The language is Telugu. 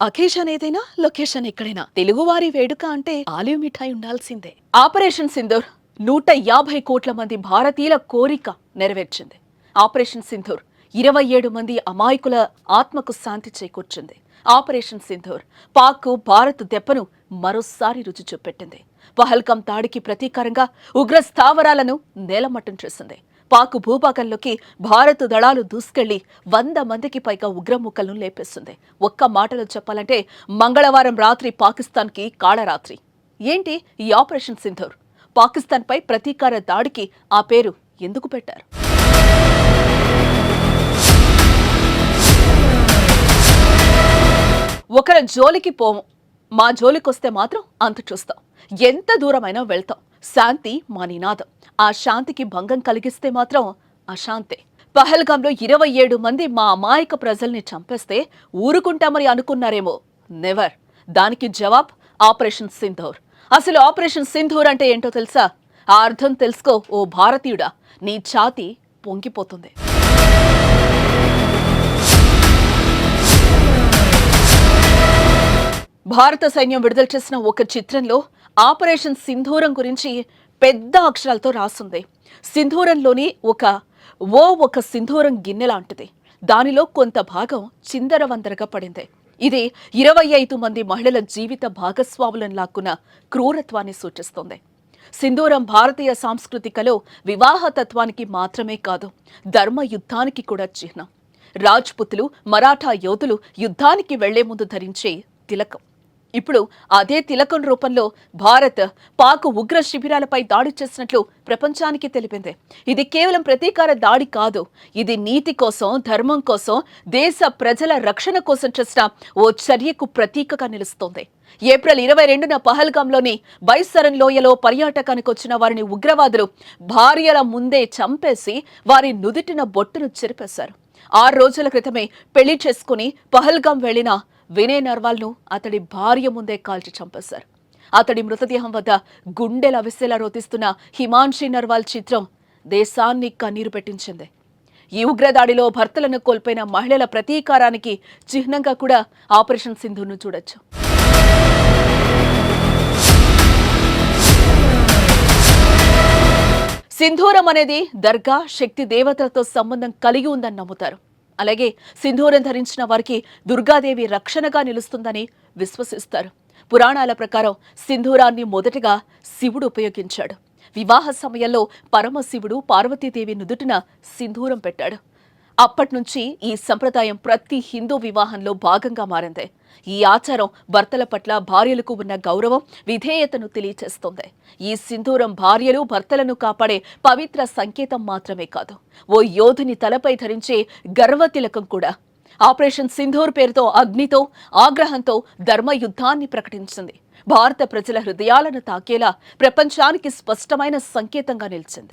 అకేషన్ ఏదైనా లొకేషన్ ఎక్కడైనా తెలుగువారి వేడుక అంటే ఆలివ్ మిఠాయి ఉండాల్సిందే. ఆపరేషన్ సింధూర్ 150 కోట్ల మంది భారతీయుల కోరిక నెరవేర్చింది. ఆపరేషన్ సింధూర్ 27 మంది అమాయకుల ఆత్మకు శాంతి చేకూర్చింది. ఆపరేషన్ సింధూర్ పాక్ భారత్ దెబ్బను మరోసారి రుచి చూపెట్టింది. పహల్గాం దాడికి ప్రతీకారంగా ఉగ్ర స్థావరాలను నేలమట్టం చేసింది. పాక్ భూభాగంలోకి భారత దళాలు దూసుకెళ్లి 100 మందికి పైగా ఉగ్రముక్కలను లేపేస్తుంది. ఒక్క మాటలో చెప్పాలంటే మంగళవారం రాత్రి పాకిస్తాన్కి కాళరాత్రి. ఏంటి ఈ ఆపరేషన్ సింధూర్? పాకిస్తాన్పై ప్రతీకార దాడికి ఆ పేరు ఎందుకు పెట్టారు? ఒకరి జోలికి పోము, మా జోలికొస్తే మాత్రం అంత చూస్తాం. ఎంత దూరమైనా వెళ్తాం. శాంతి మా నినాదం. ఆ శాంతికి భంగం కలిగిస్తే మాత్రం అశాంతే. పహల్గాంలో 27 మంది మా అమాయక ప్రజల్ని చంపేస్తే ఊరుకుంటామని అనుకున్నారేమో. నెవర్. దానికి జవాబ్ ఆపరేషన్ సింధూర్. అసలు ఆపరేషన్ సింధూర్ అంటే ఏంటో తెలుసా? ఆ అర్థం తెలుసుకో ఓ భారతీయుడా, నీ ఛాతీ పొంగిపోతుంది. భారత సైన్యం విడుదల చేసిన ఒక చిత్రంలో ఆపరేషన్ సింధూరం గురించి పెద్ద అక్షరాలతో రాసుంది. సింధూరంలోని ఒక సింధూరం గిన్నె లాంటిది. దానిలో కొంత భాగం చిందరవందరగా పడింది. ఇది 25 మంది మహిళల జీవిత భాగస్వాములను లాక్కున్న క్రూరత్వాన్ని సూచిస్తోంది. సింధూరం భారతీయ సాంస్కృతికలో వివాహతత్వానికి మాత్రమే కాదు, ధర్మ యుద్ధానికి కూడా చిహ్నం. రాజ్పుతులు, మరాఠా యోధులు యుద్ధానికి వెళ్లే ముందు ధరించే తిలకం. ఇప్పుడు అదే తిలకం రూపంలో భారత్ పాక్ ఉగ్ర శిబిరాలపై దాడి చేసినట్లు ప్రపంచానికి తెలిపింది. ఇది కేవలం ప్రతీకార దాడి కాదు, ఇది నీతి కోసం, ధర్మం కోసం, దేశ ప్రజల రక్షణ కోసం చేసిన ఓ చర్యకు ప్రతీకగా నిలుస్తోంది. ఏప్రిల్ 22న పహల్గాంలోని బైసరన్ లోయలో పర్యాటకానికి వచ్చిన వారిని ఉగ్రవాదులు భార్యల ముందే చంపేసి వారి నుదిటిన బొట్టును చెరిపేశారు. 6 రోజుల క్రితమే పెళ్లి చేసుకుని పహల్గాం వెళ్లిన వినయ్ నర్వాల్ను అతడి భార్య ముందే కాల్చి చంపేశారు. అతడి మృతదేహం వద్ద గుండెల అవిసేలా రోతిస్తున్న హిమాన్షి నర్వాల్ చిత్రం దేశాన్ని కన్నీరు పెట్టించింది. ఈ ఉగ్రదాడిలో భర్తలను కోల్పోయిన మహిళల ప్రతీకారానికి చిహ్నంగా కూడా ఆపరేషన్ సింధూర్ను చూడొచ్చు. సింధూరం అనేది దర్గా, శక్తి దేవతలతో సంబంధం కలిగి ఉందని నమ్ముతారు. అలాగే సింధూరం ధరించిన వారికి దుర్గాదేవి రక్షణగా నిలుస్తుందని విశ్వసిస్తారు. పురాణాల ప్రకారం సింధూరాన్ని మొదటగా శివుడు ఉపయోగించాడు. వివాహ సమయంలో పరమశివుడు పార్వతీదేవి నుదుటిన సింధూరం పెట్టాడు. అప్పటి నుంచి ఈ సంప్రదాయం ప్రతి హిందూ వివాహంలో భాగంగా మారింది. ఈ ఆచారం భర్తల పట్ల భార్యలకు ఉన్న గౌరవం, విధేయతను తెలియచేస్తోంది. ఈ సింధూరం భార్యలు, భర్తలను కాపాడే పవిత్ర సంకేతం మాత్రమే కాదు, ఓ యోధుని తలపై ధరించే గర్వతిలకం కూడా. ఆపరేషన్ సింధూర్ పేరుతో అగ్నితో, ఆగ్రహంతో ధర్మ యుద్ధాన్ని ప్రకటించింది. భారత ప్రజల హృదయాలను తాకేలా ప్రపంచానికి స్పష్టమైన సంకేతంగా నిలిచింది.